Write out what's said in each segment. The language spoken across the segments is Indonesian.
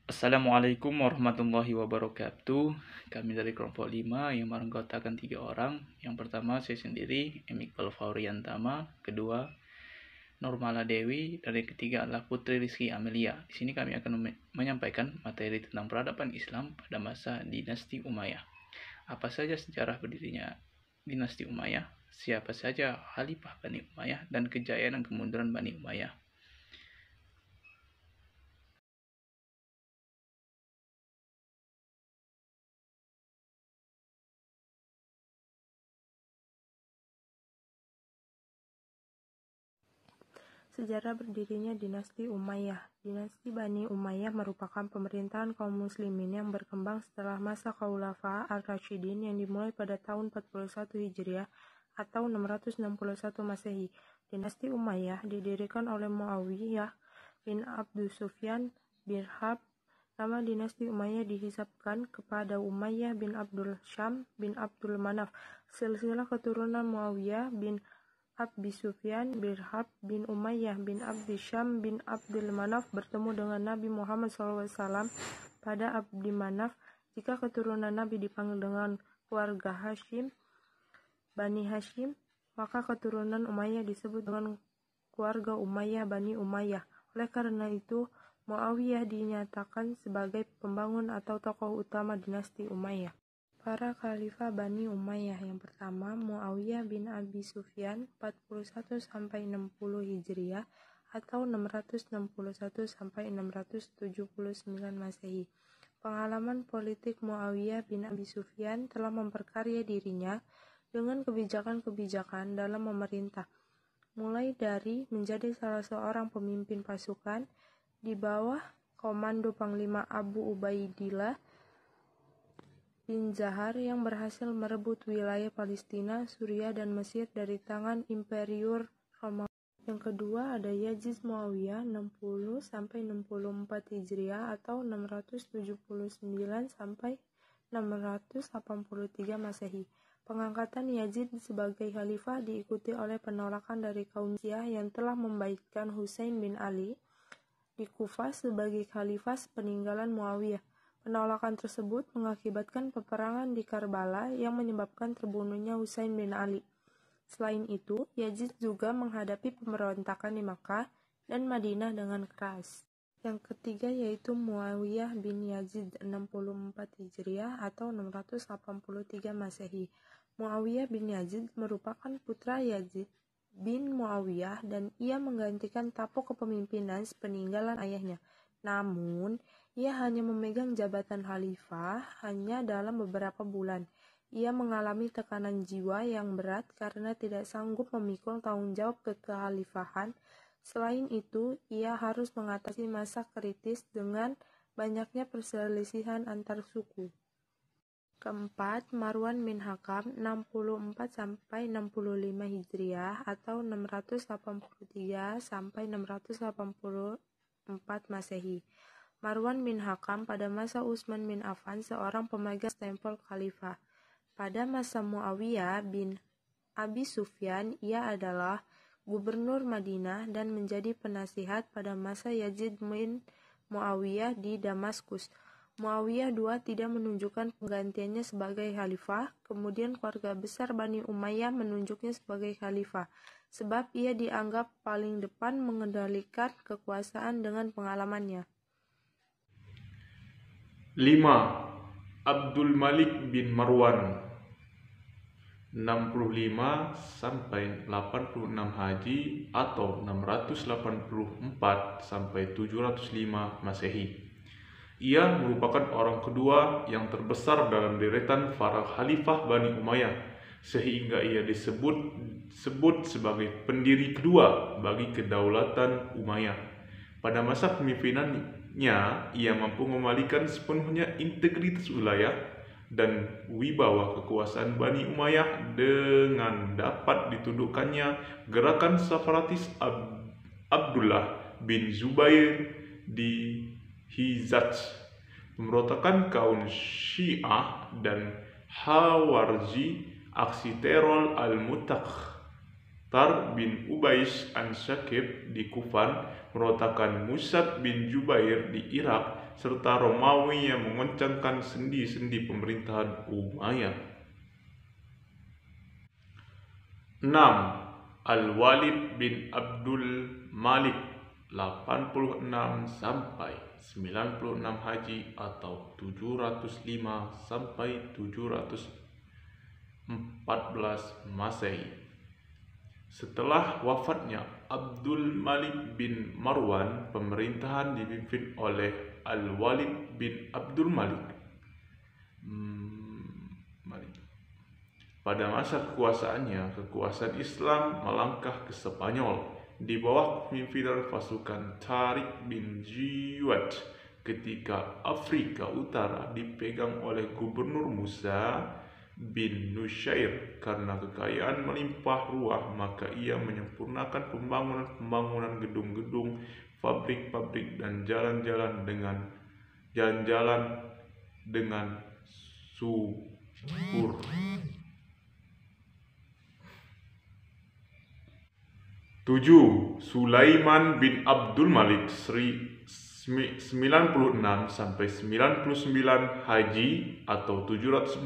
Assalamualaikum warahmatullahi wabarakatuh. Kami dari kelompok 5 yang beranggotakan 3 orang. Yang pertama saya sendiri, Iqbal Fauriantama. Kedua, Nurmala Dewi. Dan yang ketiga adalah Putri Rizky Amelia. Di sini kami akan menyampaikan materi tentang peradaban Islam pada masa dinasti Umayyah. Apa saja sejarah berdirinya dinasti Umayyah, siapa saja khalifah Bani Umayyah, dan kejayaan dan kemunduran Bani Umayyah. Sejarah berdirinya dinasti Umayyah. Dinasti Bani Umayyah merupakan pemerintahan kaum muslimin yang berkembang setelah masa Khaulafa Ar-Rasyidin yang dimulai pada tahun 41 Hijriah atau 661 Masehi. Dinasti Umayyah didirikan oleh Muawiyah bin Abdul Sufyan bin Harb. Nama dinasti Umayyah dihisabkan kepada Umayyah bin Abdul Syam bin Abdul Manaf. Silsilah keturunan Muawiyah bin Abi Sufyan bin Harb bin Umayyah bin Abdi Syam bin Abdul Manaf bertemu dengan Nabi Muhammad SAW pada Abdi Manaf. Jika keturunan Nabi dipanggil dengan keluarga Hashim, Bani Hashim, maka keturunan Umayyah disebut dengan keluarga Umayyah, Bani Umayyah. Oleh karena itu, Muawiyah dinyatakan sebagai pembangun atau tokoh utama dinasti Umayyah. Para khalifah Bani Umayyah yang pertama, Muawiyah bin Abi Sufyan 41-60 Hijriah atau 661-679 Masehi. Pengalaman politik Muawiyah bin Abi Sufyan telah memperkaya dirinya dengan kebijakan-kebijakan dalam memerintah, mulai dari menjadi salah seorang pemimpin pasukan di bawah komando Panglima Abu Ubaidillah bin Zahar yang berhasil merebut wilayah Palestina, Suriah, dan Mesir dari tangan Imperiur Romawi. Yang kedua ada Yazid Muawiyah 60-64 Hijriah atau 679-683 Masehi. Pengangkatan Yazid sebagai khalifah diikuti oleh penolakan dari kaum Syiah yang telah membaikkan Husain bin Ali di Kufah sebagai khalifah peninggalan Muawiyah. Penolakan tersebut mengakibatkan peperangan di Karbala yang menyebabkan terbunuhnya Husain bin Ali. Selain itu, Yazid juga menghadapi pemberontakan di Makkah dan Madinah dengan keras. Yang ketiga yaitu Muawiyah bin Yazid 64 Hijriah atau 683 Masehi. Muawiyah bin Yazid merupakan putra Yazid bin Muawiyah dan ia menggantikan tampuk kepemimpinan sepeninggalan ayahnya. Namun, ia hanya memegang jabatan khalifah hanya dalam beberapa bulan. Ia mengalami tekanan jiwa yang berat karena tidak sanggup memikul tanggung jawab kekhalifahan. Selain itu, ia harus mengatasi masa kritis dengan banyaknya perselisihan antar suku. Keempat, Marwan bin Hakam 64-65 Hijriah atau 683-684 Masehi. Marwan bin Hakam pada masa Utsman bin Affan seorang pemegang stempel khalifah. Pada masa Muawiyah bin Abi Sufyan, ia adalah gubernur Madinah dan menjadi penasihat pada masa Yazid bin Muawiyah di Damaskus. Muawiyah II tidak menunjukkan penggantiannya sebagai khalifah, kemudian keluarga besar Bani Umayyah menunjuknya sebagai khalifah, sebab ia dianggap paling depan mengendalikan kekuasaan dengan pengalamannya. 5. Abdul Malik bin Marwan 65-86 Haji atau 684-705 Masehi. Ia merupakan orang kedua yang terbesar dalam deretan para khalifah Bani Umayyah, sehingga ia disebut sebagai pendiri kedua bagi kedaulatan Umayyah. Pada masa kepemimpinannya, ia mampu mengembalikan sepenuhnya integritas wilayah dan wibawa kekuasaan Bani Umayyah dengan dapat ditundukkannya gerakan separatis Abdullah bin Zubair di Hijaz, pemberontakan kaum Syiah dan Hawarji, aksi teror Al-Mukhtar bin Ubais An-Syakib di Kufan, merontakan Musab bin Jubair di Irak, serta Romawi yang mengoncangkan sendi-sendi pemerintahan Umayyah. 6. Al-Walid bin Abdul Malik 86 sampai 96 Haji atau 705 sampai 714 Masehi. Setelah wafatnya Abdul Malik bin Marwan, pemerintahan dipimpin oleh Al-Walid bin Abdul Malik. Pada masa kekuasaannya, kekuasaan Islam melangkah ke Spanyol di bawah kepemimpinan pasukan Tariq bin Ziyad ketika Afrika Utara dipegang oleh Gubernur Musa bin Nusyair. Karena kekayaan melimpah ruah, maka ia menyempurnakan pembangunan gedung-gedung, pabrik-pabrik dan jalan-jalan dengan subur. 7. Sulaiman bin Abdul Malik 96 sampai 99 Haji atau 714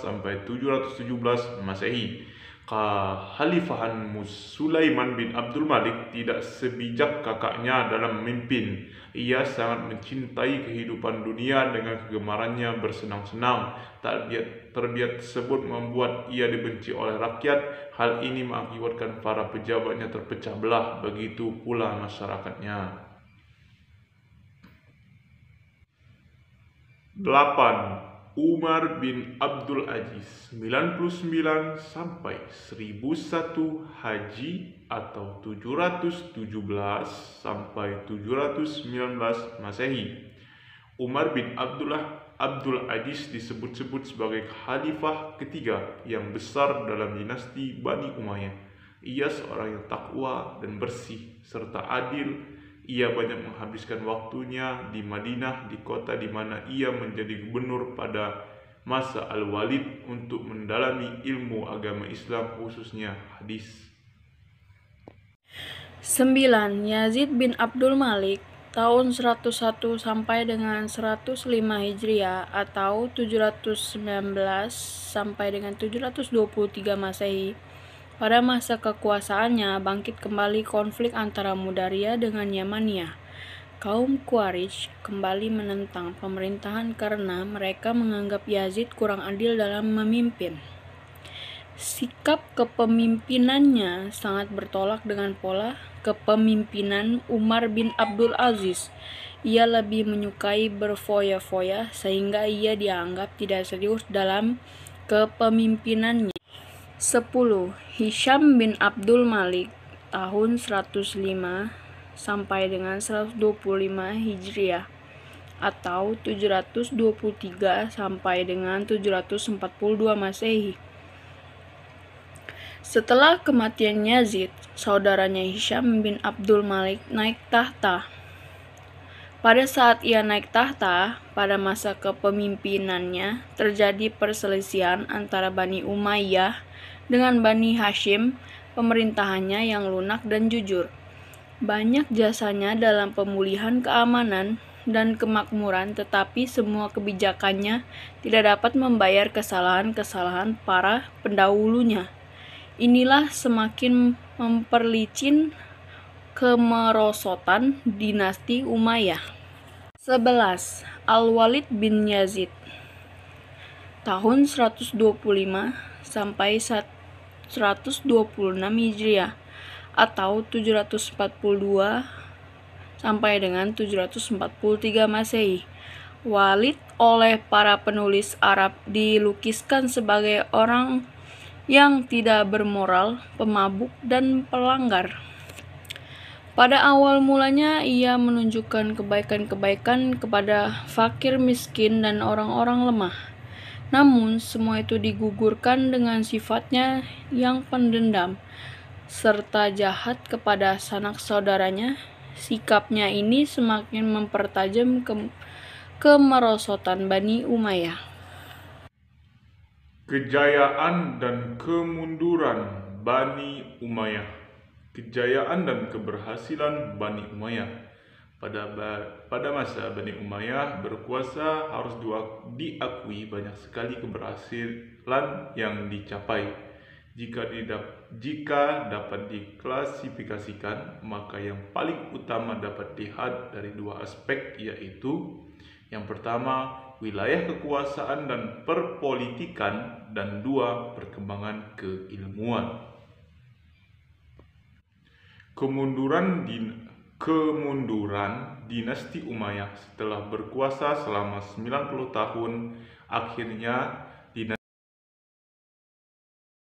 sampai 717 Masehi. Kekhalifahan Sulaiman bin Abdul Malik tidak sebijak kakaknya dalam memimpin. Ia sangat mencintai kehidupan dunia dengan kegemarannya bersenang-senang. Terbiat tersebut membuat ia dibenci oleh rakyat. Hal ini mengakibatkan para pejabatnya terpecah belah, begitu pula masyarakatnya. 8. Umar bin Abdul Aziz 99 sampai 1001 Haji atau 717 sampai 719 Masehi. Umar bin Abdul Aziz disebut-sebut sebagai khalifah ketiga yang besar dalam dinasti Bani Umayyah. Ia seorang yang takwa dan bersih serta adil. Ia banyak menghabiskan waktunya di Madinah, di kota di mana ia menjadi gubernur pada masa Al-Walid, untuk mendalami ilmu agama Islam, khususnya hadis. 9. Yazid bin Abdul Malik tahun 101 sampai dengan 105 Hijriah atau 719 sampai dengan 723 Masehi. Pada masa kekuasaannya bangkit kembali konflik antara Mudariyah dengan Yamaniyah. Kaum Quraisy kembali menentang pemerintahan karena mereka menganggap Yazid kurang adil dalam memimpin. Sikap kepemimpinannya sangat bertolak dengan pola kepemimpinan Umar bin Abdul Aziz. Ia lebih menyukai berfoya-foya sehingga ia dianggap tidak serius dalam kepemimpinannya. 10. Hisham bin Abdul Malik tahun 105 sampai dengan 125 Hijriah atau 723 sampai dengan 742 Masehi. Setelah kematian Yazid, saudaranya Hisham bin Abdul Malik naik tahta. Pada saat ia naik tahta, pada masa kepemimpinannya terjadi perselisihan antara Bani Umayyah dengan Bani Hashim, pemerintahannya yang lunak dan jujur. Banyak jasanya dalam pemulihan keamanan dan kemakmuran, tetapi semua kebijakannya tidak dapat membayar kesalahan-kesalahan para pendahulunya. Inilah semakin memperlicin kemerosotan dinasti Umayyah. 11. Al-Walid bin Yazid tahun 125 sampai 126 Hijriah atau 742 sampai dengan 743 Masehi. Walid oleh para penulis Arab dilukiskan sebagai orang yang tidak bermoral, pemabuk, dan pelanggar. Pada awal mulanya ia menunjukkan kebaikan-kebaikan kepada fakir miskin dan orang-orang lemah. Namun semua itu digugurkan dengan sifatnya yang pendendam serta jahat kepada sanak saudaranya. Sikapnya ini semakin mempertajam kemerosotan Bani Umayyah. Kejayaan dan kemunduran Bani Umayyah. Kejayaan dan keberhasilan Bani Umayyah. Pada masa Bani Umayyah berkuasa harus diakui banyak sekali keberhasilan yang dicapai. Jika dapat diklasifikasikan, maka yang paling utama dapat dilihat dari dua aspek, yaitu yang pertama, wilayah kekuasaan dan perpolitikan, dan dua, perkembangan keilmuan. Kemunduran dinasti Umayyah setelah berkuasa selama 90 tahun akhirnya